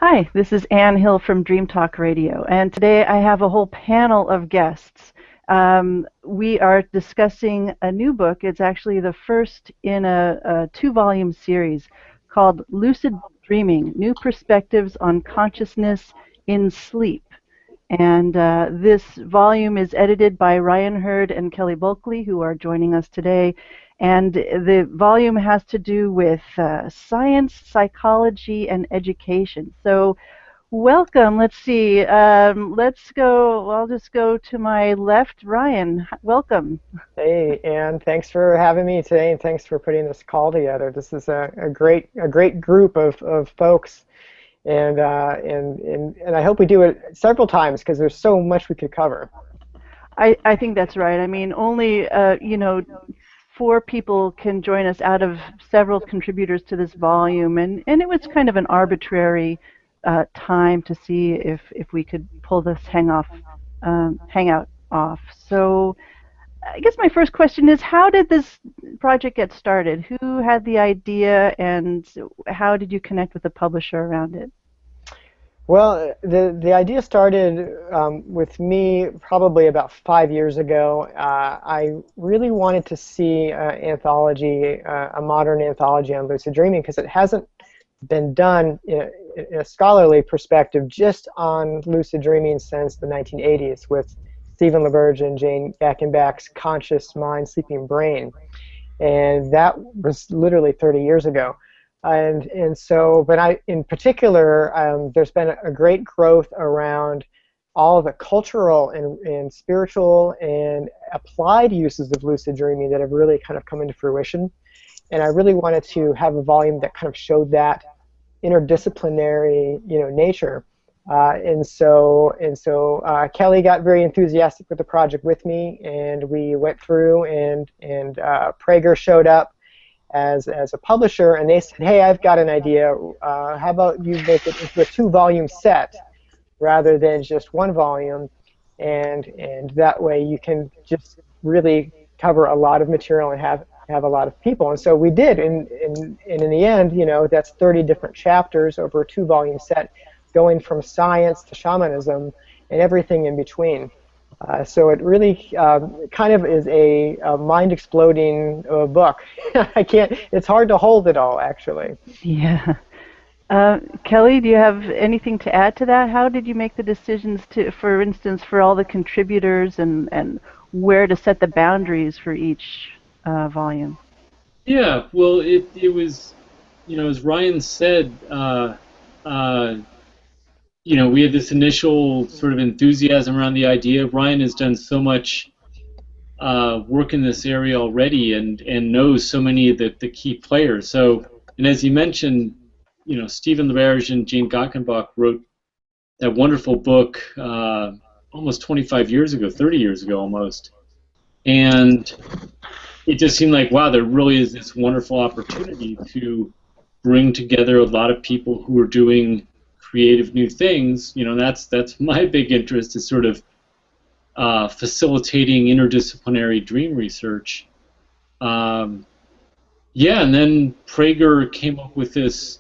Hi, this is Ann Hill from Dream Talk Radio, and today I have a whole panel of guests. We are discussing a new book. It's actually the first in a two-volume series called Lucid Dreaming, New Perspectives on Consciousness in Sleep. And this volume is edited by Ryan Hurd and Kelly Bulkeley, who are joining us today. And the volume has to do with science, psychology, and education. So welcome. Let's see. Let's go. I'll just go to my left. Ryan, welcome. Hey, Ann, thanks for having me today, and thanks for putting this call together. This is a great group of folks, and I hope we do it several times because there's so much we could cover. I think that's right. I mean, only, four people can join us out of several contributors to this volume, and it was kind of an arbitrary time to see if we could pull this hangout off. So I guess my first question is, how did this project get started? Who had the idea, and how did you connect with the publisher around it? Well, the idea started with me probably about 5 years ago. I really wanted to see anthology, a modern anthology on lucid dreaming, because it hasn't been done in a scholarly perspective just on lucid dreaming since the 1980s with Stephen LaBerge and Jane Gackenbach's Conscious Mind, Sleeping Brain. And that was literally 30 years ago. And so, but in particular, there's been a great growth around all of the cultural and spiritual and applied uses of lucid dreaming that have really kind of come into fruition. And I really wanted to have a volume that kind of showed that interdisciplinary, nature. And so Kelly got very enthusiastic with the project with me, and we went through, and Prager showed up as a publisher, and they said, hey, I've got an idea. How about you make it into a two-volume set rather than just one volume, and that way you can just really cover a lot of material and have a lot of people. And so we did, and in the end, that's 30 different chapters over a two-volume set, going from science to shamanism and everything in between. So it really kind of is a mind-exploding book. It's hard to hold it all, actually. Yeah. Kelly, do you have anything to add to that? How did you make the decisions for instance, for all the contributors and where to set the boundaries for each volume? Yeah, well, it was, as Ryan said, we had this initial sort of enthusiasm around the idea. Ryan has done so much work in this area already and knows so many of the key players. So, and as you mentioned, Stephen LaBerge and Jane Gackenbach wrote that wonderful book almost 25 years ago, 30 years ago almost. And it just seemed like, wow, there really is this wonderful opportunity to bring together a lot of people who are doing creative new things. That's my big interest, is sort of facilitating interdisciplinary dream research. And then Prager came up with this,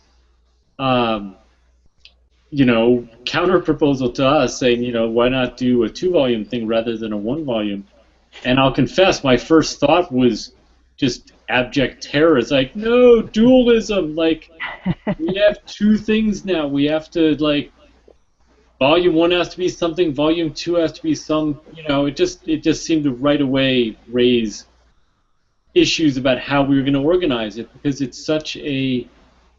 counter proposal to us, saying, why not do a two-volume thing rather than a one-volume? And I'll confess, my first thought was just abject terror. It's like, no, dualism. Like, we have two things now. We have to, volume one has to be something, volume two has to be some, it just seemed to right away raise issues about how we were going to organize it, because it's such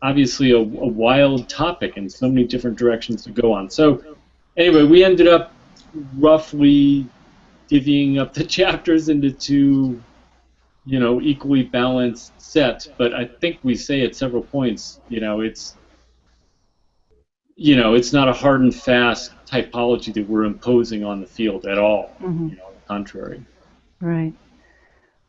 obviously a wild topic and so many different directions to go on. So anyway, we ended up roughly divvying up the chapters into two equally balanced sets, but I think we say at several points, it's not a hard and fast typology that we're imposing on the field at all. Mm-hmm. On the contrary. Right.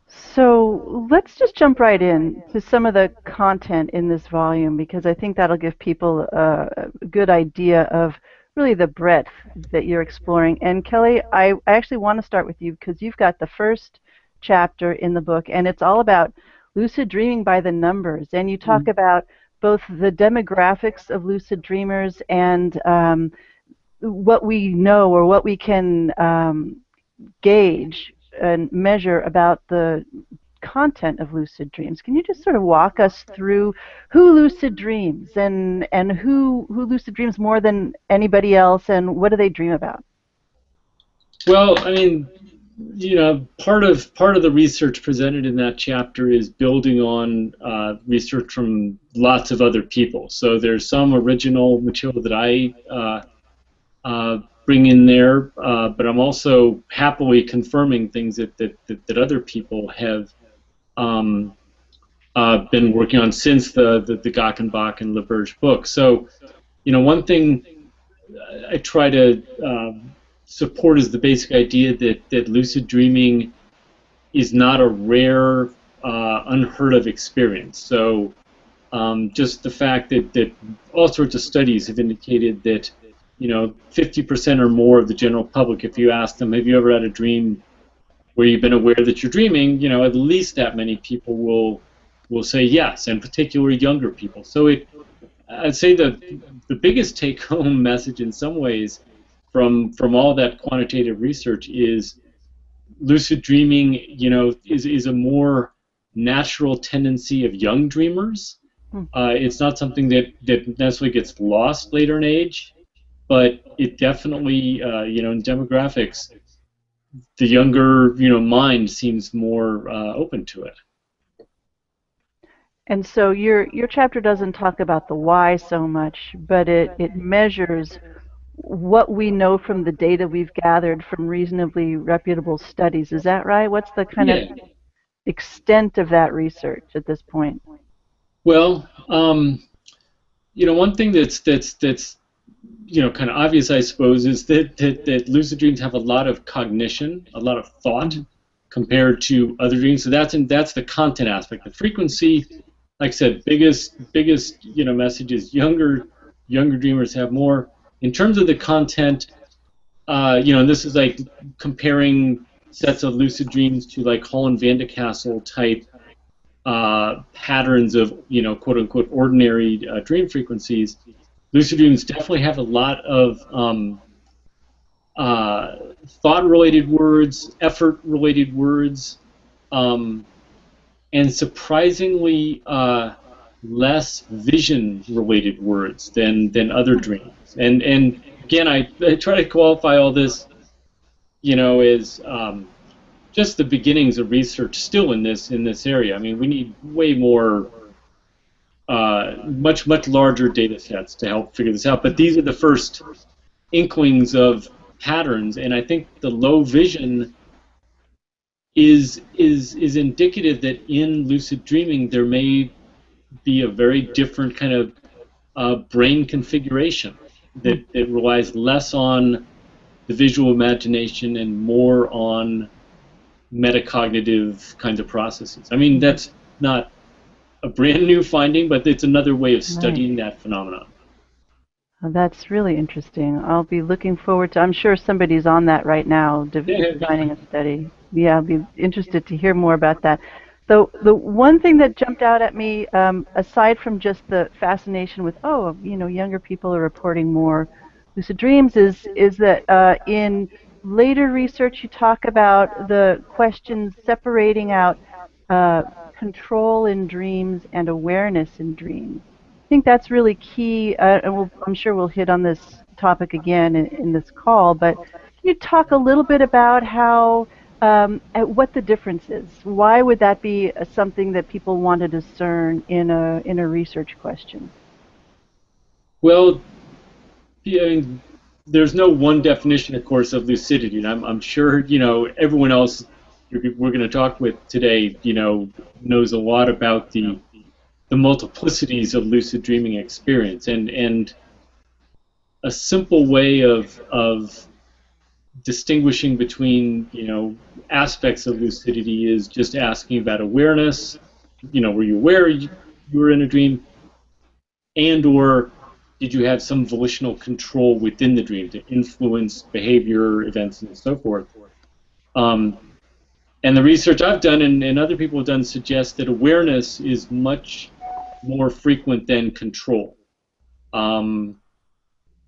So let's just jump right in to some of the content in this volume, because I think that'll give people a good idea of really the breadth that you're exploring. And Kelly, I actually want to start with you because you've got the first chapter in the book, and it's all about lucid dreaming by the numbers. And you talk about both the demographics of lucid dreamers and what we know or what we can gauge and measure about the content of lucid dreams. Can you just sort of walk us through who lucid dreams and who lucid dreams more than anybody else, and what do they dream about? Well, I mean, part of the research presented in that chapter is building on research from lots of other people. So there's some original material that I bring in there, but I'm also happily confirming things that other people have been working on since the Gackenbach and LaBerge book. So, one thing I try to support is the basic idea that lucid dreaming is not a rare, unheard of experience. So, just the fact that all sorts of studies have indicated that 50% or more of the general public, if you ask them, have you ever had a dream where you've been aware that you're dreaming, at least that many people will say yes, and particularly younger people. So I'd say the biggest take-home message in some ways from all that quantitative research is lucid dreaming, is a more natural tendency of young dreamers. It's not something that necessarily gets lost later in age, but it definitely, in demographics, the younger, mind seems more open to it. And so your chapter doesn't talk about the why so much, but it measures what we know from the data we've gathered from reasonably reputable studies. Is that right? What's the kind of extent of that research at this point? Well, one thing that's kind of obvious, I suppose, is that lucid dreams have a lot of cognition, a lot of thought compared to other dreams. So that's the content aspect. The frequency, like I said, biggest message is younger dreamers have more. In terms of the content, and this is like comparing sets of lucid dreams to like Holland van de Castle type patterns of quote unquote ordinary dream frequencies. Lucid dreams definitely have a lot of thought-related words, effort-related words, and surprisingly less vision-related words than other dreams. And again, I try to qualify all this, as just the beginnings of research still in this area. I mean, we need way more. Much larger data sets to help figure this out, but these are the first inklings of patterns, and I think the low vision is indicative that in lucid dreaming there may be a very different kind of brain configuration that relies less on the visual imagination and more on metacognitive kinds of processes. I mean, that's not a brand new finding, but it's another way of studying that phenomenon. Well, that's really interesting. I'll be looking forward to, I'm sure somebody's on that right now, designing a study. Yeah, I'll be interested to hear more about that. The one thing that jumped out at me, aside from just the fascination with, younger people are reporting more lucid dreams, is that in later research you talk about the questions separating out control in dreams and awareness in dreams. I think that's really key, and I'm sure we'll hit on this topic again in this call, but can you talk a little bit about how, what the difference is? Why would that be something that people want to discern in a research question? Well, there's no one definition, of course, of lucidity, and I'm sure, everyone else we're going to talk with today, knows a lot about the multiplicities of lucid dreaming experience, and a simple way of distinguishing between aspects of lucidity is just asking about awareness. Were you aware you were in a dream, and/or did you have some volitional control within the dream to influence behavior, events, and so forth? And the research I've done and other people have done suggests that awareness is much more frequent than control.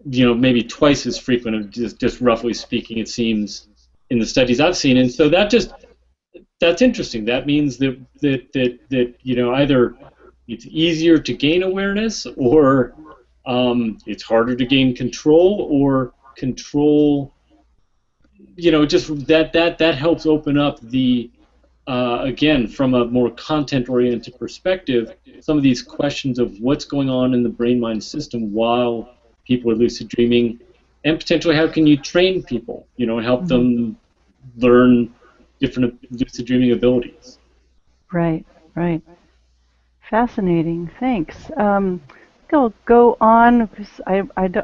Maybe twice as frequent, just roughly speaking, it seems, in the studies I've seen. And so that's interesting. That means that either it's easier to gain awareness, or it's harder to gain control, or control. Just that helps open up the again, from a more content-oriented perspective, some of these questions of what's going on in the brain-mind system while people are lucid dreaming, and potentially how can you train people, and help them learn different lucid dreaming abilities. Right. Fascinating. Thanks. Go on, because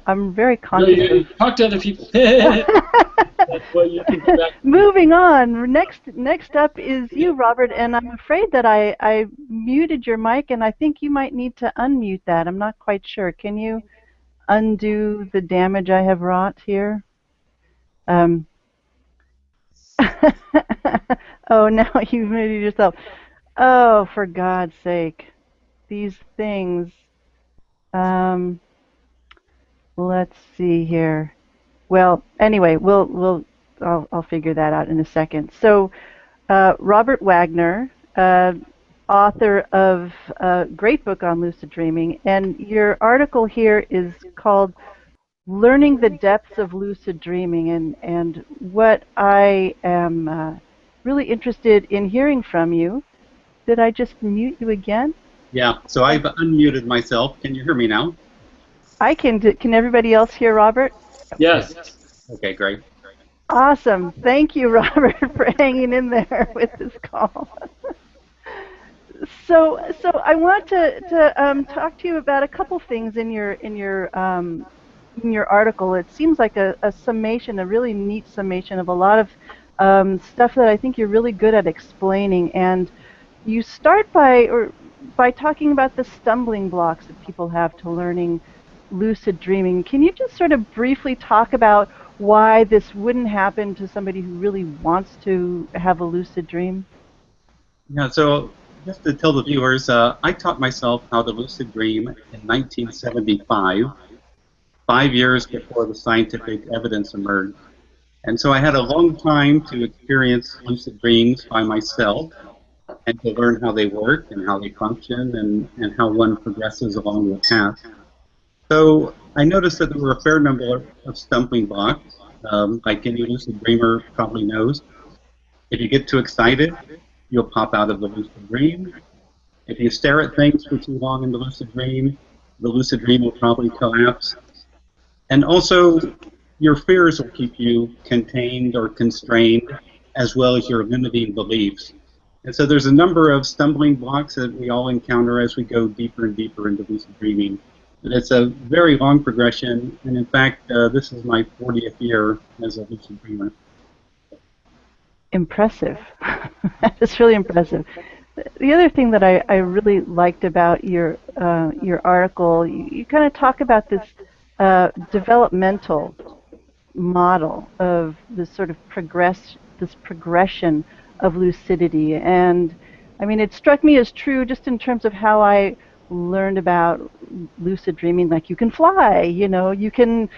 I'm very conscious. No, talk to other people. That's what you can do back. Moving on. Next up is you, Robert, and I'm afraid that I muted your mic, and I think you might need to unmute that. I'm not quite sure. Can you undo the damage I have wrought here? Oh, now you've muted yourself. Oh, for God's sake. These things. Let's see here. Well, anyway, I'll figure that out in a second. So, Robert Waggoner, author of a great book on lucid dreaming, and your article here is called "Learning the Depths of Lucid Dreaming," and what I am really interested in hearing from you. Did I just mute you again? Yeah. So I've unmuted myself. Can you hear me now? I can. Can everybody else hear Robert? Yes. Okay, great. Awesome. Thank you, Robert, for hanging in there with this call. So I want to talk to you about a couple things in your article. It seems like a summation, a really neat summation of a lot of stuff that I think you're really good at explaining. And you start by talking about the stumbling blocks that people have to learning lucid dreaming. Can you just sort of briefly talk about why this wouldn't happen to somebody who really wants to have a lucid dream? Yeah, so just to tell the viewers, I taught myself how to lucid dream in 1975, 5 years before the scientific evidence emerged. And so I had a long time to experience lucid dreams by myself and to learn how they work and how they function and how one progresses along the path. So I noticed that there were a fair number of stumbling blocks, like any lucid dreamer probably knows. If you get too excited, you'll pop out of the lucid dream. If you stare at things for too long in the lucid dream will probably collapse. And also, your fears will keep you contained or constrained, as well as your limiting beliefs. And so there's a number of stumbling blocks that we all encounter as we go deeper and deeper into lucid dreaming. And it's a very long progression, and in fact, this is my 40th year as a lucid dreamer. Impressive. That's really impressive. The other thing that I really liked about your article, you kind of talk about this developmental model of this sort of progression of lucidity, and I mean, it struck me as true just in terms of how I learned about lucid dreaming. Like, you can fly, you can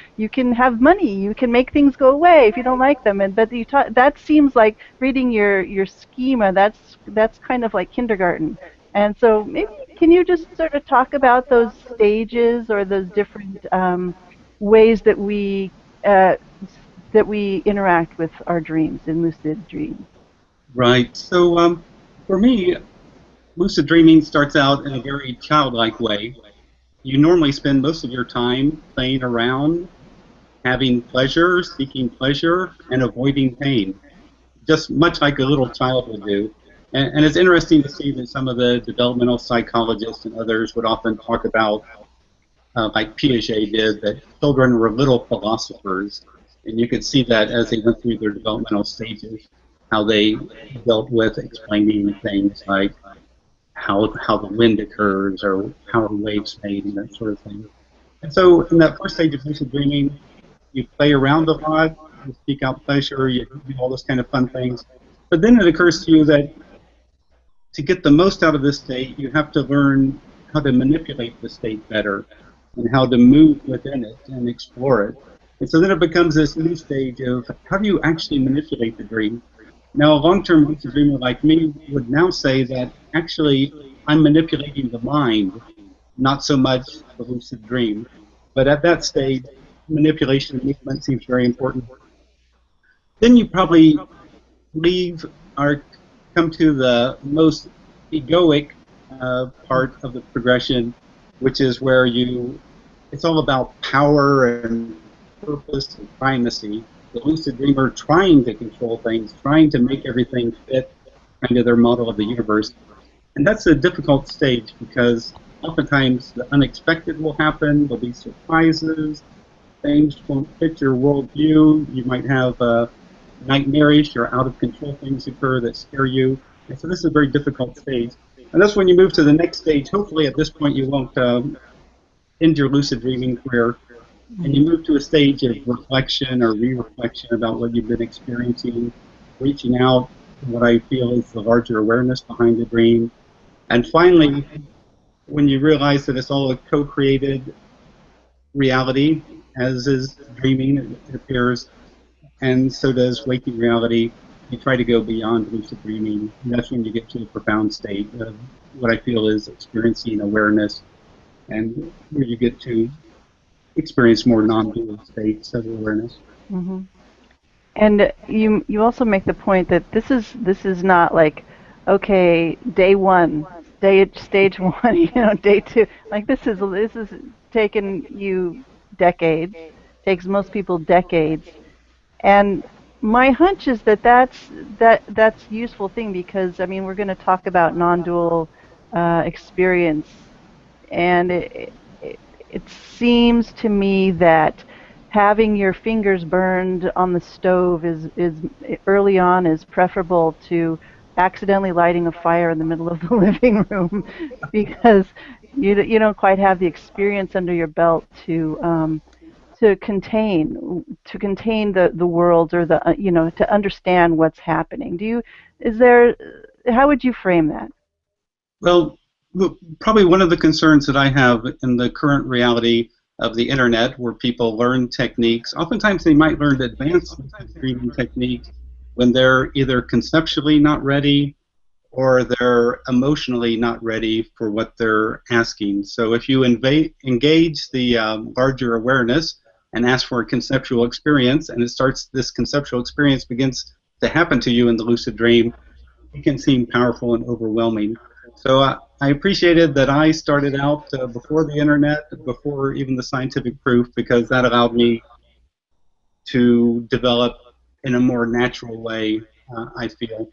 have money, you can make things go away if you don't like them, but that seems like reading your schema. That's kind of like kindergarten. And so maybe can you just sort of talk about those stages or those different ways that we interact with our dreams in lucid dreams? Right. So for me, lucid dreaming starts out in a very childlike way. You normally spend most of your time playing around, having pleasure, seeking pleasure, and avoiding pain, just much like a little child would do. And it's interesting to see that some of the developmental psychologists and others would often talk about, like Piaget did, that children were little philosophers. And you could see that as they went through their developmental stages, how they dealt with explaining things like how the wind occurs or how are waves made and that sort of thing. And so in that first stage of lucid dreaming, you play around a lot, you seek out pleasure, you do all those kind of fun things. But then it occurs to you that to get the most out of this state, you have to learn how to manipulate the state better and how to move within it and explore it. And so then it becomes this new stage of how do you actually manipulate the dream? Now, a long-term lucid dreamer like me would now say that actually I'm manipulating the mind, not so much the lucid dream. But at that stage, manipulation of movement seems very important. Then you probably leave or come to the most egoic part of the progression, which is where it's all about power and purpose and primacy. The lucid dreamer trying to control things, trying to make everything fit kind of their model of the universe. And that's a difficult stage because oftentimes the unexpected will happen, there'll be surprises, things won't fit your worldview, you might have nightmarish or out of control things occur that scare you. And so this is a very difficult stage. And that's when you move to the next stage. Hopefully at this point you won't end your lucid dreaming career, and you move to a stage of reflection or re-reflection about what you've been experiencing, reaching out to what I feel is the larger awareness behind the dream. And finally, when you realize that it's all a co-created reality, as is dreaming, it appears, and so does waking reality, you try to go beyond lucid dreaming. And that's when you get to a profound state of what I feel is experiencing awareness, and where you get to experience more non-dual states of awareness. Mm-hmm. And you also make the point that this is not like, okay, day one, stage one, day two. Like this is taken you decades, takes most people decades, and my hunch is that's useful thing because I mean we're going to talk about non-dual experience, and it seems to me that having your fingers burned on the stove is early on is preferable to accidentally lighting a fire in the middle of the living room because you don't quite have the experience under your belt to contain the world or the to understand what's happening. How would you frame that? Well, probably one of the concerns that I have in the current reality of the internet, where people learn techniques, oftentimes they might learn advanced dreaming techniques when they're either conceptually not ready or they're emotionally not ready for what they're asking. So if you engage the larger awareness and ask for a conceptual experience, and this conceptual experience begins to happen to you in the lucid dream, it can seem powerful and overwhelming. So I appreciated that I started out before the internet, before even the scientific proof, because that allowed me to develop in a more natural way, I feel.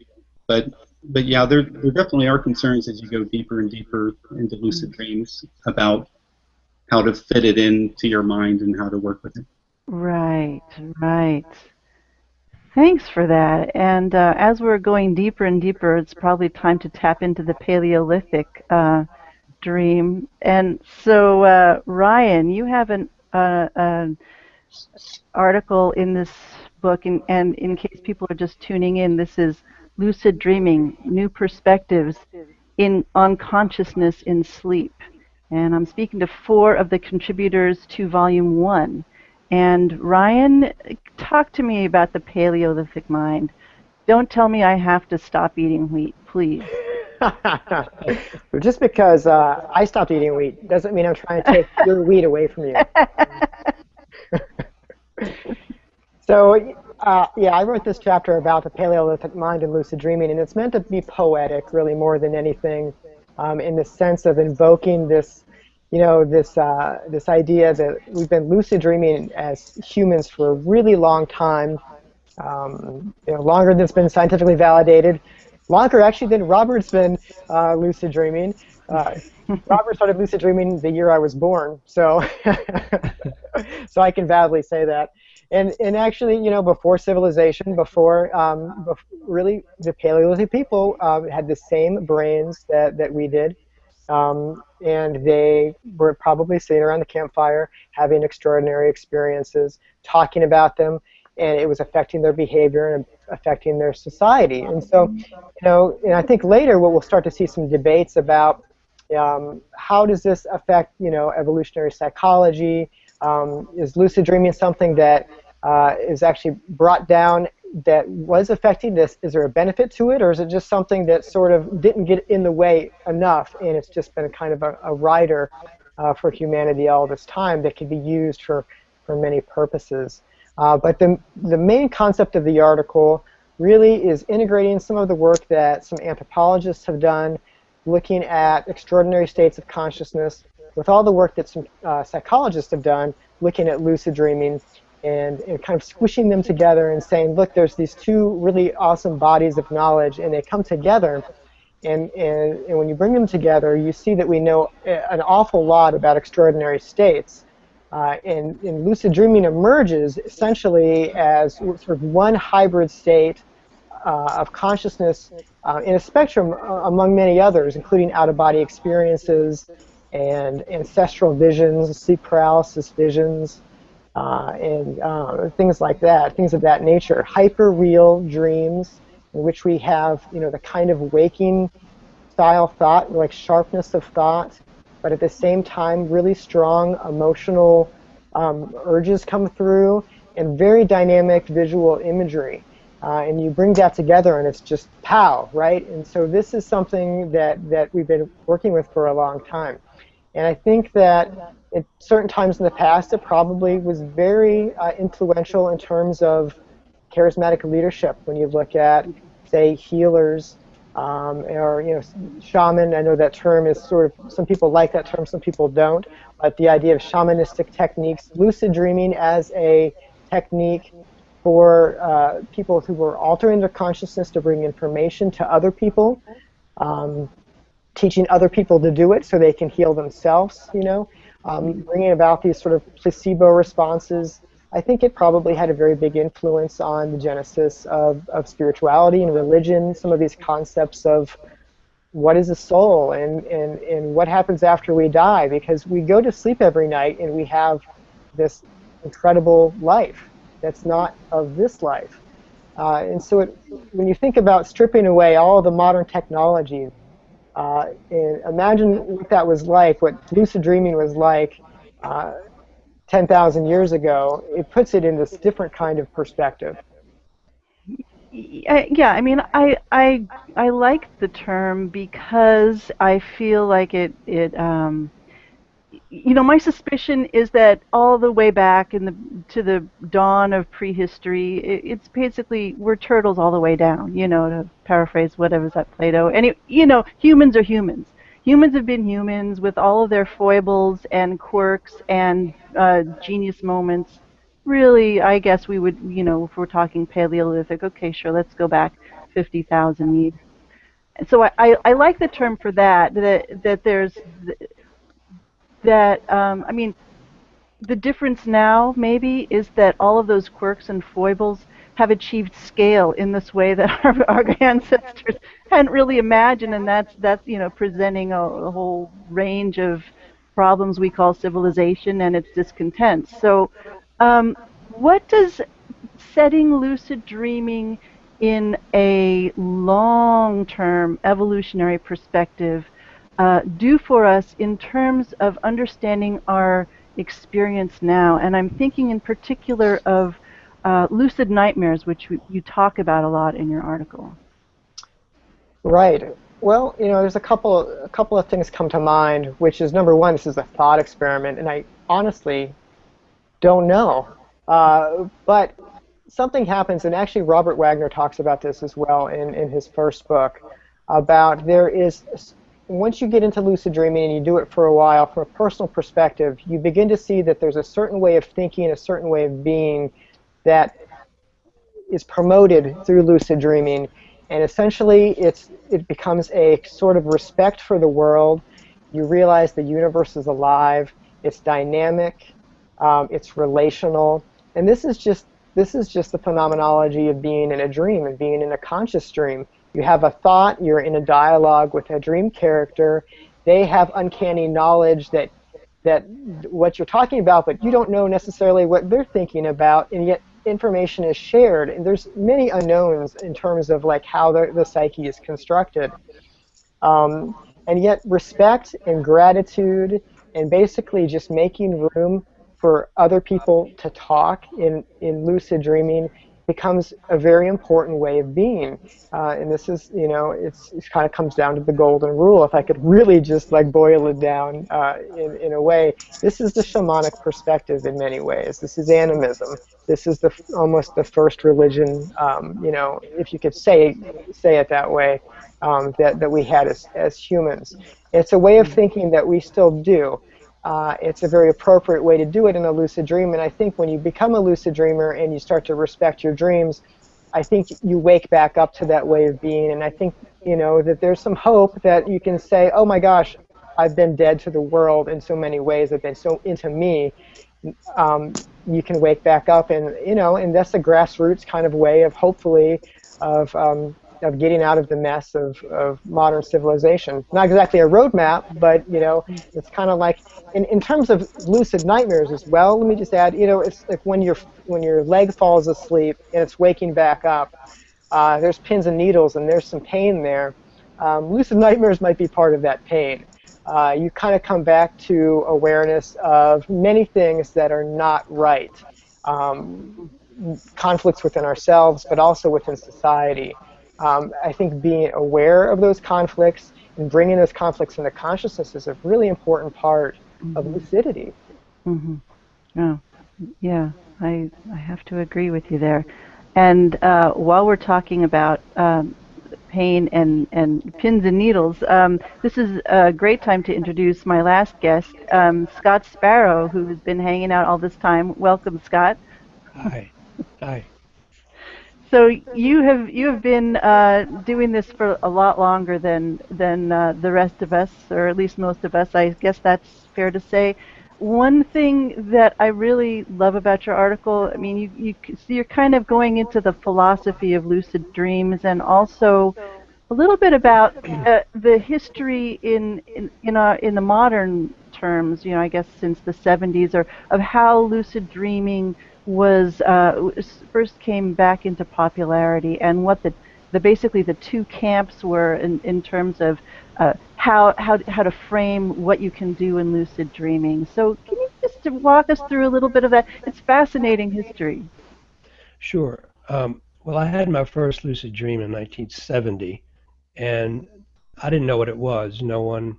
But yeah, there definitely are concerns as you go deeper and deeper into lucid dreams about how to fit it into your mind and how to work with it. Right. Thanks for that. And as we're going deeper and deeper, it's probably time to tap into the Paleolithic dream. And so, Ryan, you have an article in this book, and in case people are just tuning in, this is Lucid Dreaming, New Perspectives on Consciousness in Sleep. And I'm speaking to 4 of the contributors to Volume 1. And Ryan, talk to me about the Paleolithic mind. Don't tell me I have to stop eating wheat, please. Just because I stopped eating wheat doesn't mean I'm trying to take your wheat away from you. So, yeah, I wrote this chapter about the Paleolithic mind and lucid dreaming, and it's meant to be poetic, really, more than anything, in the sense of invoking this, this idea that we've been lucid dreaming as humans for a really long time, longer than it's been scientifically validated, longer actually than Robert's been lucid dreaming. Robert started lucid dreaming the year I was born, so so I can validly say that. And actually, before civilization, before really the Paleolithic people had the same brains that we did, and they were probably sitting around the campfire having extraordinary experiences, talking about them, and it was affecting their behavior and affecting their society. And so, and I think later what we'll start to see some debates about How does this affect, evolutionary psychology? Is lucid dreaming something that is actually brought down that was affecting this? Is there a benefit to it, or is it just something that sort of didn't get in the way enough, and it's just been kind of a rider for humanity all this time that could be used for many purposes? But the main concept of the article really is integrating some of the work that some anthropologists have done, looking at extraordinary states of consciousness, with all the work that some psychologists have done, looking at lucid dreaming, and kind of squishing them together and saying, look, there's these two really awesome bodies of knowledge, and they come together, and when you bring them together, you see that we know an awful lot about extraordinary states. And lucid dreaming emerges essentially as sort of one hybrid state of consciousness in a spectrum among many others, including out-of-body experiences and ancestral visions, sleep paralysis visions, and things like that, things of that nature. Hyper-real dreams in which we have, the kind of waking style thought, like sharpness of thought, but at the same time really strong emotional urges come through, and very dynamic visual imagery. And you bring that together and it's just pow, right? And so this is something that we've been working with for a long time. And I think that at certain times in the past it probably was very influential in terms of charismatic leadership. When you look at, say, healers, or shaman. I know that term is sort of, some people like that term, some people don't, but the idea of shamanistic techniques, lucid dreaming as a technique for people who were altering their consciousness to bring information to other people, teaching other people to do it so they can heal themselves, bringing about these sort of placebo responses. I think it probably had a very big influence on the genesis of spirituality and religion, some of these concepts of what is a soul and what happens after we die, because we go to sleep every night and we have this incredible life that's not of this life. And so when you think about stripping away all the modern technologies, and imagine what that was like, what lucid dreaming was like 10,000 years ago, it puts it in this different kind of perspective. Yeah, I mean, I like the term because I feel like it my suspicion is that all the way back to the dawn of prehistory, it's basically we're turtles all the way down, to paraphrase whatever's at Plato. And humans are humans. Humans have been humans with all of their foibles and quirks and genius moments. Really, I guess we would, if we're talking Paleolithic, okay, sure, let's go back 50,000 years. And so I like the term for that there's I mean, the difference now maybe is that all of those quirks and foibles have achieved scale in this way that our ancestors hadn't really imagined, and that's presenting a whole range of problems we call civilization and its discontent. So what does setting lucid dreaming in a long-term evolutionary perspective do for us in terms of understanding our experience now? And I'm thinking in particular of lucid nightmares, which you talk about a lot in your article. Right. Well, there's a couple of things come to mind, which is, number one, this is a thought experiment, and I honestly don't know. But something happens, and actually Robert Waggoner talks about this as well in his first book, about once you get into lucid dreaming and you do it for a while, from a personal perspective, you begin to see that there's a certain way of thinking, a certain way of being that is promoted through lucid dreaming, and essentially it becomes a sort of respect for the world. You realize the universe is alive, it's dynamic, it's relational, and this is just the phenomenology of being in a dream and being in a conscious dream. You have a thought, you're in a dialogue with a dream character, they have uncanny knowledge that what you're talking about, but you don't know necessarily what they're thinking about, and yet information is shared, and there's many unknowns in terms of like how the psyche is constructed. And yet respect and gratitude and basically just making room for other people to talk in lucid dreaming becomes a very important way of being. And this is, it kind of comes down to the golden rule. If I could really just like boil it down in a way, this is the shamanic perspective in many ways. This is animism. This is almost the first religion, if you could say it that way, that we had as humans. It's a way of thinking that we still do. It's a very appropriate way to do it in a lucid dream, and I think when you become a lucid dreamer and you start to respect your dreams, I think you wake back up to that way of being, and I think that there's some hope that you can say, oh my gosh, I've been dead to the world in so many ways, I've been so into me. You can wake back up, and and that's a grassroots kind of way of hopefully of getting out of the mess of modern civilization. Not exactly a roadmap, but it's kind of like in terms of lucid nightmares as well. Let me just add, it's like when your leg falls asleep and it's waking back up. There's pins and needles and there's some pain there. Lucid nightmares might be part of that pain. You kind of come back to awareness of many things that are not right. Conflicts within ourselves, but also within society. I think being aware of those conflicts and bringing those conflicts into consciousness is a really important part of lucidity. Mm-hmm. Oh, yeah, I have to agree with you there. And while we're talking about pain and pins and needles, this is a great time to introduce my last guest, Scott Sparrow, who has been hanging out all this time. Welcome, Scott. Hi. Hi. So you have been doing this for a lot longer than the rest of us, or at least most of us. I guess that's fair to say. One thing that I really love about your article, I mean, you're kind of going into the philosophy of lucid dreams, and also a little bit about the history in the modern terms. I guess since the 70s, or of how lucid dreaming was first came back into popularity, and what the basically the two camps were in terms of how to frame what you can do in lucid dreaming. So can you just walk us through a little bit of that? It's fascinating history. Sure. Well, I had my first lucid dream in 1970, and I didn't know what it was. No one,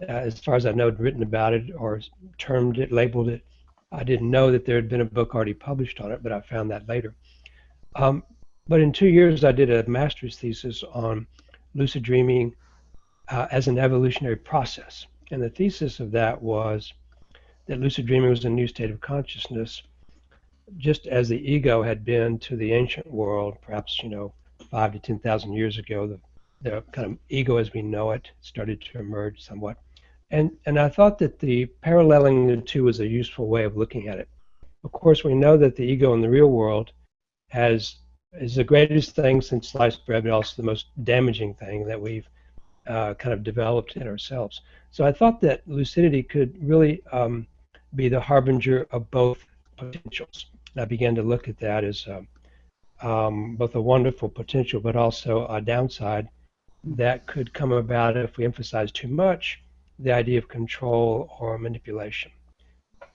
as far as I know, had written about it or termed it, labeled it. I didn't know that there had been a book already published on it, but I found that later. But in 2 years, I did a master's thesis on lucid dreaming as an evolutionary process. And the thesis of that was that lucid dreaming was a new state of consciousness, just as the ego had been to the ancient world, perhaps 5 to 10,000 years ago. The kind of ego as we know it started to emerge somewhat. And I thought that the paralleling the two was a useful way of looking at it. Of course, we know that the ego in the real world is the greatest thing since sliced bread, but also the most damaging thing that we've kind of developed in ourselves. So I thought that lucidity could really be the harbinger of both potentials. And I began to look at that as both a wonderful potential, but also a downside that could come about if we emphasize too much the idea of control or manipulation.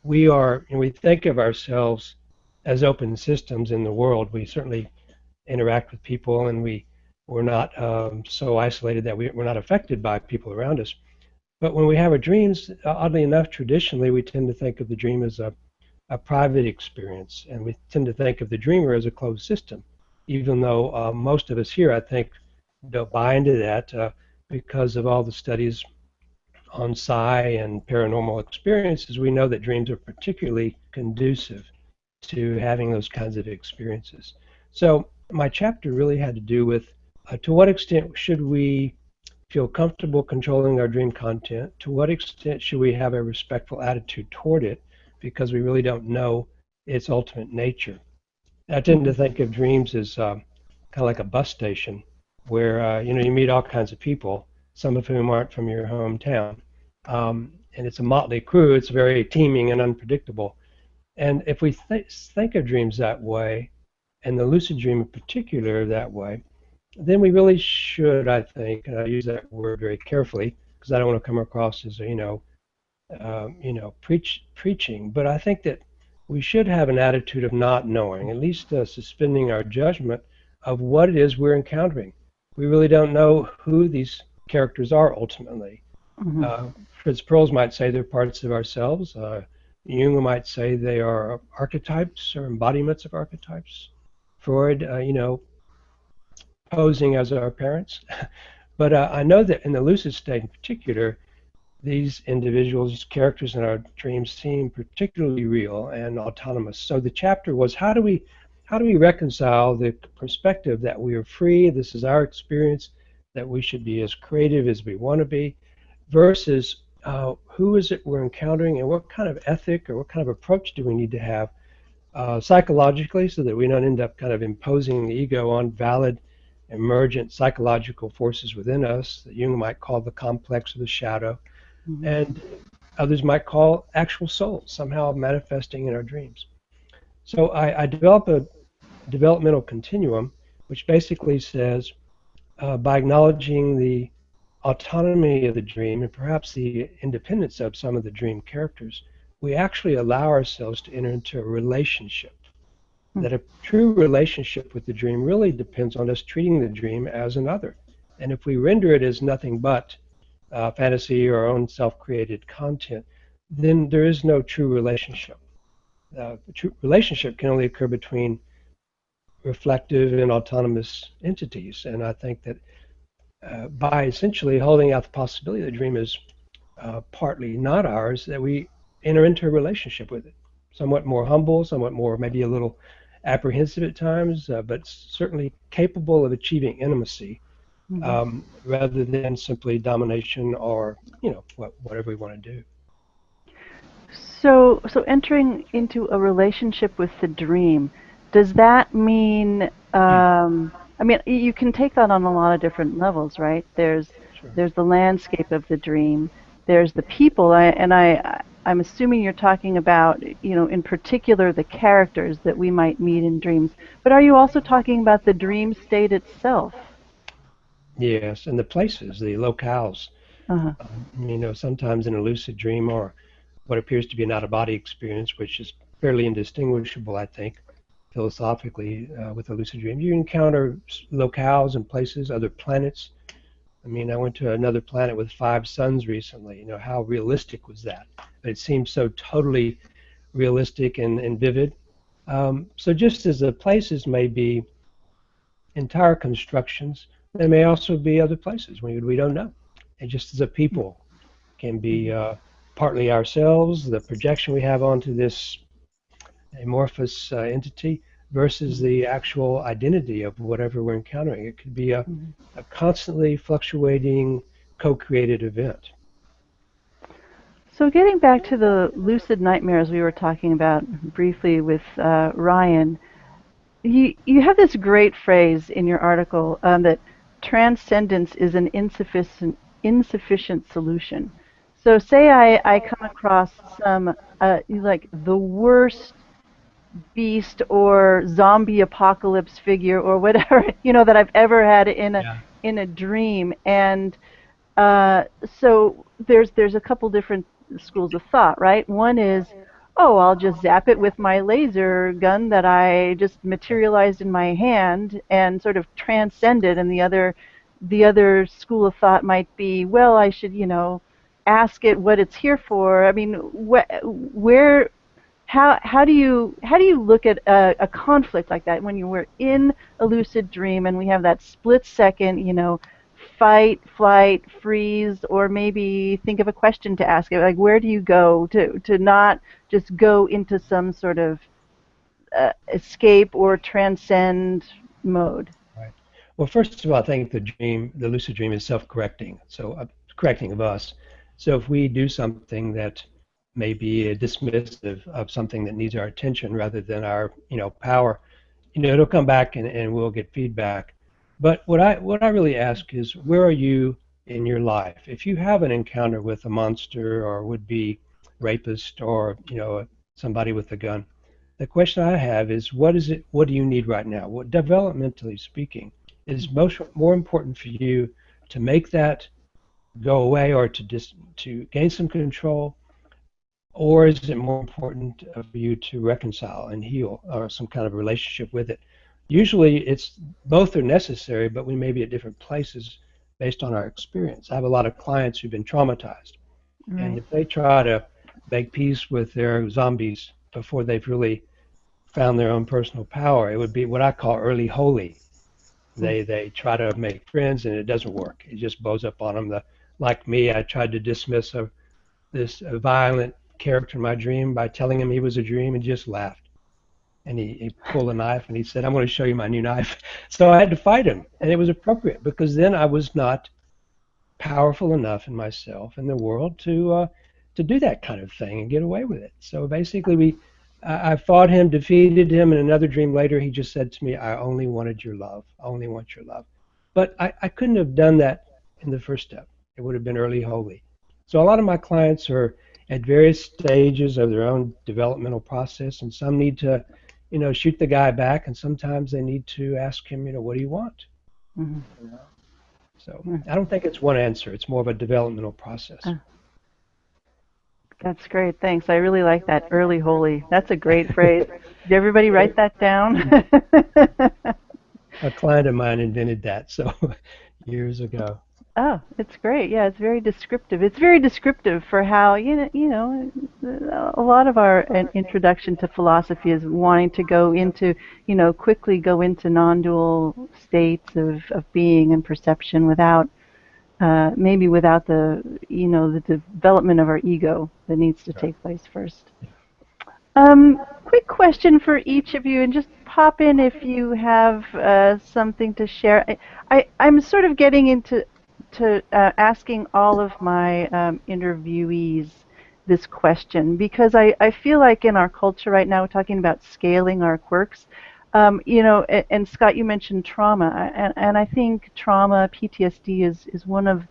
We think of ourselves as open systems in the world. We certainly interact with people, and we're not so isolated that we're not affected by people around us. But when we have our dreams, oddly enough, traditionally, we tend to think of the dream as a private experience, and we tend to think of the dreamer as a closed system, even though most of us here, I think, don't buy into that because of all the studies on psi and paranormal experiences. We know that dreams are particularly conducive to having those kinds of experiences. So my chapter really had to do with to what extent should we feel comfortable controlling our dream content? To what extent should we have a respectful attitude toward it, because we really don't know its ultimate nature? I tend to think of dreams as kind of like a bus station where you meet all kinds of people, some of whom aren't from your hometown. And it's a motley crew. It's very teeming and unpredictable. And if we think of dreams that way, and the lucid dream in particular that way, then we really should, I think, and I use that word very carefully, because I don't want to come across as preaching. But I think that we should have an attitude of not knowing, at least suspending our judgment of what it is we're encountering. We really don't know who these characters are ultimately. Mm-hmm. Fritz Perls might say they're parts of ourselves. Jung might say they are archetypes or embodiments of archetypes. Freud, posing as our parents. But I know that in the lucid state in particular, these individuals, characters in our dreams, seem particularly real and autonomous. So the chapter was how do we reconcile the perspective that we are free, this is our experience, that we should be as creative as we want to be, versus who is it we're encountering and what kind of ethic or what kind of approach do we need to have psychologically so that we don't end up kind of imposing the ego on valid emergent psychological forces within us that Jung might call the complex or the shadow, Mm-hmm. and others might call actual souls somehow manifesting in our dreams. So I develop a developmental continuum which basically says by acknowledging the autonomy of the dream and perhaps the independence of some of the dream characters, we actually allow ourselves to enter into a relationship. That a true relationship with the dream really depends on us treating the dream as another. And if we render it as nothing but fantasy or our own self-created content, then there is no true relationship. The true relationship can only occur between reflective and autonomous entities. And I think that by essentially holding out the possibility the dream is partly not ours, that we enter into a relationship with it. Somewhat more humble, somewhat more maybe a little apprehensive at times, but certainly capable of achieving intimacy rather than simply domination or whatever we want to do. So entering into a relationship with the dream, does that mean? I mean, you can take that on a lot of different levels, right? There's the landscape of the dream. There's the people, I'm assuming you're talking about, in particular the characters that we might meet in dreams. But are you also talking about the dream state itself? Yes, and the places, the locales. Sometimes in a lucid dream or what appears to be an out-of-body experience, which is fairly indistinguishable, I think, philosophically, with a lucid dream, you encounter locales and places, other planets. I mean, I went to another planet with 5 suns recently. How realistic was that? But it seems so totally realistic and vivid. So just as the places may be entire constructions, there may also be other places we don't know. And just as a people can be partly ourselves, the projection we have onto this amorphous entity, versus the actual identity of whatever we're encountering. It could be a constantly fluctuating, co-created event. So getting back to the lucid nightmares we were talking about briefly with Ryan, you have this great phrase in your article that transcendence is an insufficient solution. So say I come across some like the worst beast or zombie apocalypse figure or whatever that I've ever had in a dream, and so there's a couple different schools of thought, right? One is, oh, I'll just zap it with my laser gun that I just materialized in my hand and sort of transcend it, and the other school of thought might be, well, I should ask it what it's here for. I mean, how do you look at a conflict like that when you were in a lucid dream and we have that split second, fight, flight, freeze, or maybe think of a question to ask it? Like, where do you go to not just go into some sort of escape or transcend mode? Right. Well, first of all, I think the lucid dream is self-correcting, so correcting of us. So if we do something that may be dismissive of something that needs our attention rather than our power, it'll come back and we'll get feedback. But what I really ask is, where are you in your life? If you have an encounter with a monster or would-be rapist or somebody with a gun, the question I have is, what do you need right now? What, developmentally speaking, is more important for you to make that go away or to gain some control, or is it more important for you to reconcile and heal or some kind of relationship with it? Usually it's both are necessary, but we may be at different places based on our experience. I have a lot of clients who've been traumatized, and Right. if they try to make peace with their zombies before they've really found their own personal power, it would be what I call early holy. Mm. They try to make friends and it doesn't work. It just blows up on them. Like me, I tried to dismiss this violent character in my dream by telling him he was a dream and just laughed. And he pulled a knife and he said, "I'm going to show you my new knife." So I had to fight him, and it was appropriate because then I was not powerful enough in myself and the world to do that kind of thing and get away with it. So basically, I fought him, defeated him. In another dream later, he just said to me, "I only wanted your love. I only want your love." But I couldn't have done that in the first step. It would have been early holy. So a lot of my clients are at various stages of their own developmental process, and some need to, shoot the guy back, and sometimes they need to ask him, what do you want? Mhm. So Mm. I don't think it's one answer. It's more of a developmental process. That's great. Thanks. I really like that early holy. That's a great phrase. Did everybody write that down? A client of mine invented that, so years ago. Oh, it's great. Yeah, it's very descriptive. It's very descriptive for how, a lot of our introduction to philosophy is wanting to go into, quickly go into non-dual states of being and perception without, maybe without the development of our ego that needs to take place first. Quick question for each of you, and just pop in if you have something to share. I'm sort of getting into asking all of my interviewees this question because I feel like in our culture right now, we're talking about scaling our quirks. And Scott, you mentioned trauma, and I think trauma, PTSD, is one of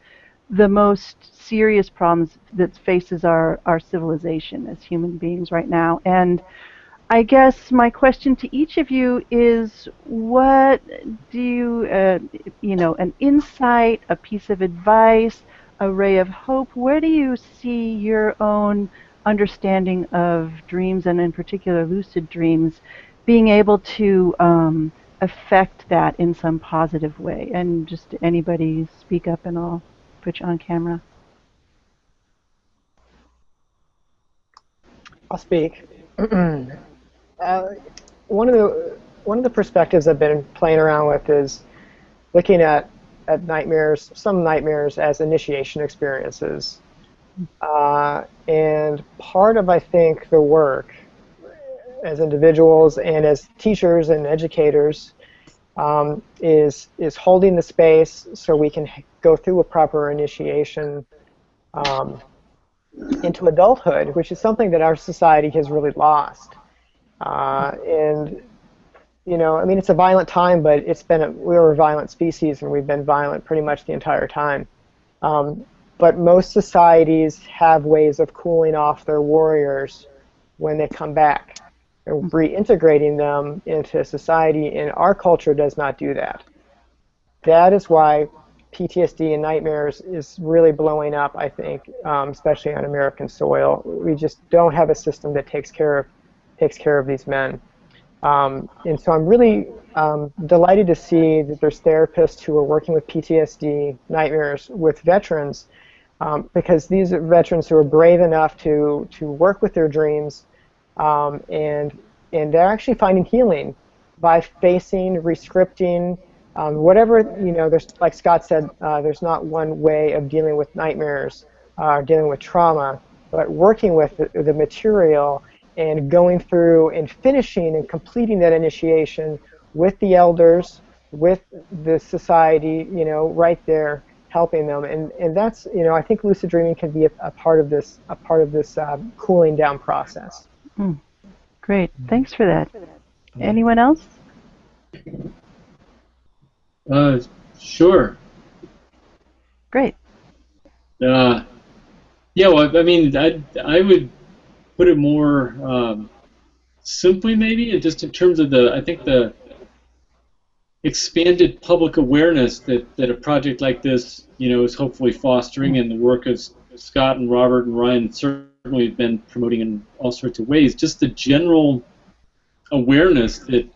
the most serious problems that faces our civilization as human beings right now. And I guess my question to each of you is, what do you, an insight, a piece of advice, a ray of hope, where do you see your own understanding of dreams, and in particular lucid dreams, being able to affect that in some positive way? And just anybody speak up and I'll put you on camera. I'll speak. One of the perspectives I've been playing around with is looking at nightmares, some nightmares as initiation experiences. And part of, I think, the work as individuals and as teachers and educators is holding the space so we can go through a proper initiation into adulthood, which is something that our society has really lost. And I mean, it's a violent time, but we're a violent species, and we've been violent pretty much the entire time. But most societies have ways of cooling off their warriors when they come back and reintegrating them into society, and our culture does not do that. That is why PTSD and nightmares is really blowing up, I think, especially on American soil. We just don't have a system that takes care of these men. And so I'm really delighted to see that there's therapists who are working with PTSD, nightmares, with veterans, because these are veterans who are brave enough to work with their dreams, and they're actually finding healing by facing, rescripting, whatever, there's, like Scott said, there's not one way of dealing with nightmares or dealing with trauma, but working with the material and going through and finishing and completing that initiation with the elders, with the society, right there helping them. And that's, I think lucid dreaming can be a part of this cooling down process. Great, thanks for that. Anyone else? Sure. Great. Yeah, well, I mean, I would put it more simply, maybe, just in terms of I think expanded public awareness that a project like this, is hopefully fostering, and the work of Scott and Robert and Ryan certainly have been promoting in all sorts of ways. Just the general awareness that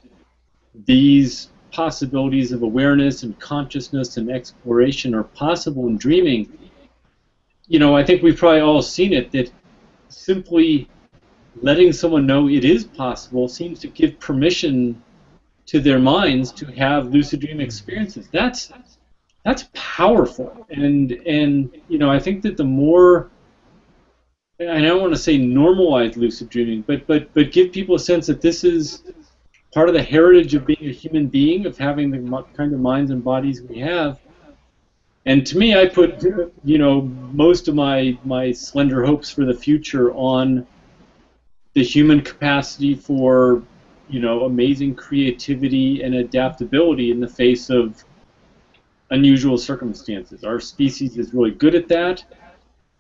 these possibilities of awareness and consciousness and exploration are possible in dreaming. I think we've probably all seen it, that simply letting someone know it is possible seems to give permission to their minds to have lucid dream experiences. That's powerful, and I think that the more, I don't want to say normalize lucid dreaming, but give people a sense that this is part of the heritage of being a human being, of having the kind of minds and bodies we have. And to me, I put most of my slender hopes for the future on the human capacity for amazing creativity and adaptability in the face of unusual circumstances. Our species is really good at that.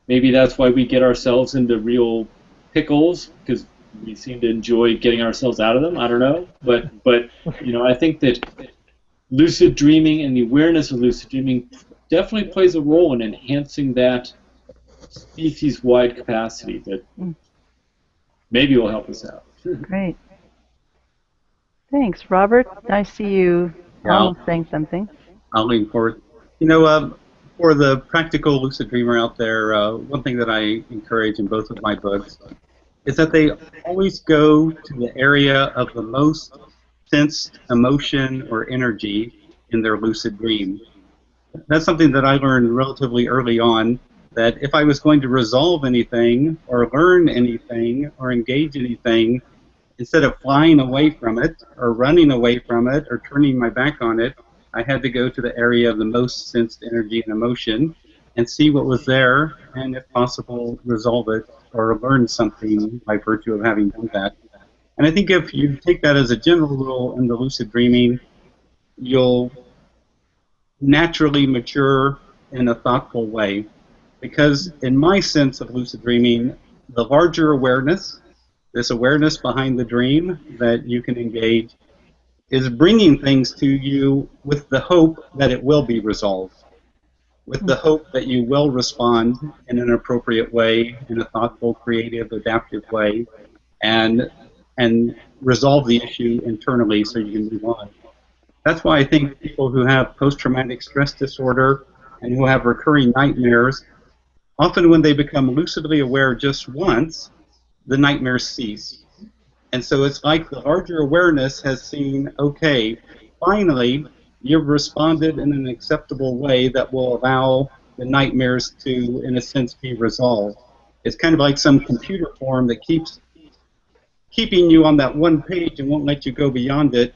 Maybe that's why we get ourselves into real pickles, because we seem to enjoy getting ourselves out of them. I don't know, but I think that lucid dreaming and the awareness of lucid dreaming definitely plays a role in enhancing that species-wide capacity that maybe will help us out. Great. Thanks, Robert. I see you almost saying something. I'll lean forward. For the practical lucid dreamer out there, one thing that I encourage in both of my books is that they always go to the area of the most sensed emotion or energy in their lucid dream. That's something that I learned relatively early on, that if I was going to resolve anything or learn anything or engage anything, instead of flying away from it or running away from it or turning my back on it, I had to go to the area of the most sensed energy and emotion and see what was there, and if possible, resolve it or learn something by virtue of having done that. And I think if you take that as a general rule in the lucid dreaming, you'll naturally mature in a thoughtful way. Because in my sense of lucid dreaming, the larger awareness, this awareness behind the dream that you can engage, is bringing things to you with the hope that it will be resolved, with the hope that you will respond in an appropriate way, in a thoughtful, creative, adaptive way, and resolve the issue internally so you can move on. That's why I think people who have post-traumatic stress disorder and who have recurring nightmares, often when they become lucidly aware just once, the nightmares cease. And so it's like the larger awareness has seen, okay, finally, you've responded in an acceptable way that will allow the nightmares to, in a sense, be resolved. It's kind of like some computer form that keeps keeping you on that one page and won't let you go beyond it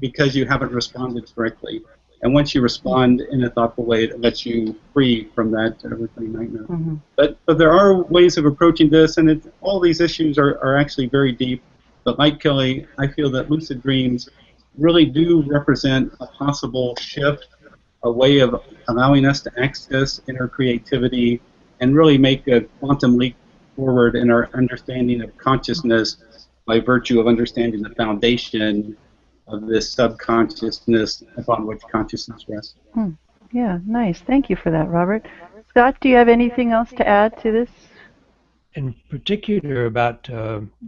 because you haven't responded correctly. And once you respond in a thoughtful way, it lets you free from that recurring nightmare. Mm-hmm. But there are ways of approaching this, and all these issues are actually very deep. But like Kelly, I feel that lucid dreams really do represent a possible shift, a way of allowing us to access inner creativity and really make a quantum leap forward in our understanding of consciousness by virtue of understanding the foundation of this subconsciousness upon which consciousness rests. Yeah, nice. Thank you for that, Robert. Scott, do you have anything else to add to this? In particular about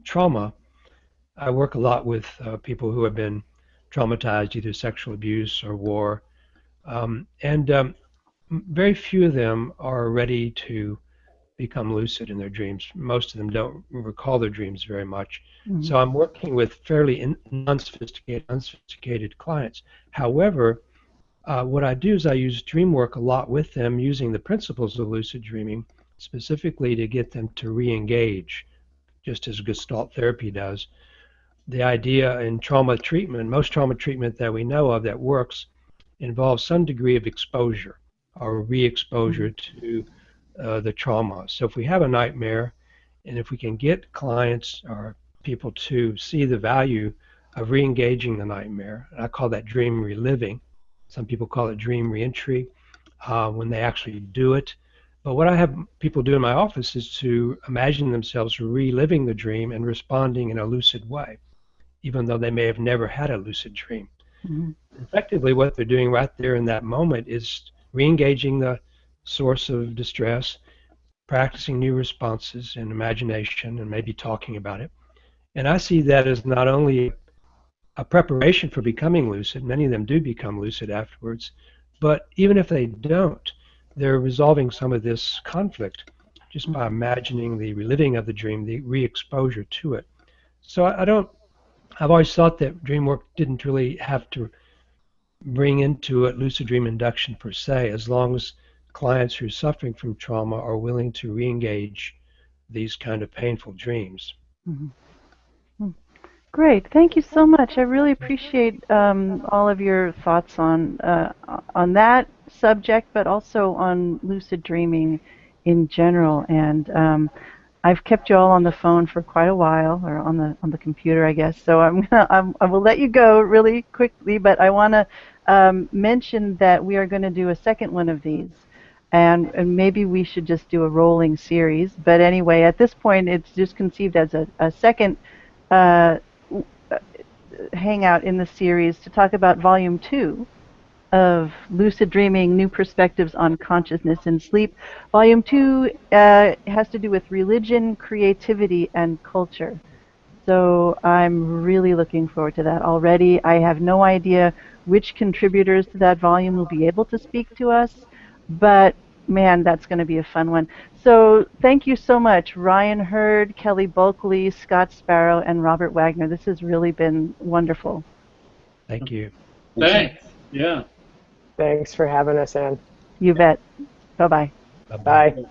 trauma, I work a lot with people who have been traumatized, either sexual abuse or war, and very few of them are ready to become lucid in their dreams. Most of them don't recall their dreams very much. Mm-hmm. So I'm working with fairly unsophisticated clients. However, what I do is I use dream work a lot with them using the principles of lucid dreaming, specifically to get them to re-engage, just as Gestalt therapy does. The idea in trauma treatment, most trauma treatment that we know of that works, involves some degree of exposure or re-exposure to the trauma. So if we have a nightmare, and if we can get clients or people to see the value of re-engaging the nightmare, and I call that dream reliving. Some people call it dream reentry when they actually do it. But what I have people do in my office is to imagine themselves reliving the dream and responding in a lucid way, even though they may have never had a lucid dream. Mm-hmm. Effectively, what they're doing right there in that moment is re-engaging the source of distress, practicing new responses in imagination, and maybe talking about it. And I see that as not only a preparation for becoming lucid. Many of them do become lucid afterwards. But even if they don't, they're resolving some of this conflict just by imagining the reliving of the dream, the re-exposure to it. So I've always thought that dream work didn't really have to bring into it lucid dream induction per se, as long as clients who are suffering from trauma are willing to re-engage these kind of painful dreams. Mm-hmm. Great, thank you so much. I really appreciate all of your thoughts on that subject, but also on lucid dreaming in general. And I've kept you all on the phone for quite a while, or on the computer, I guess. So I will let you go really quickly, but I want to mention that we are going to do a second one of these. And maybe we should just do a rolling series. But anyway, at this point, it's just conceived as a second hangout in the series to talk about Volume 2 of Lucid Dreaming, New Perspectives on Consciousness in Sleep. Volume 2 has to do with religion, creativity, and culture. So I'm really looking forward to that already. I have no idea which contributors to that volume will be able to speak to us, but man, that's going to be a fun one. So thank you so much, Ryan Hurd, Kelly Bulkeley, Scott Sparrow, and Robert Waggoner. This has really been wonderful. Thank you. Thanks. Yeah. Thanks for having us, Ann. You bet. Bye-bye. Bye-bye. Bye.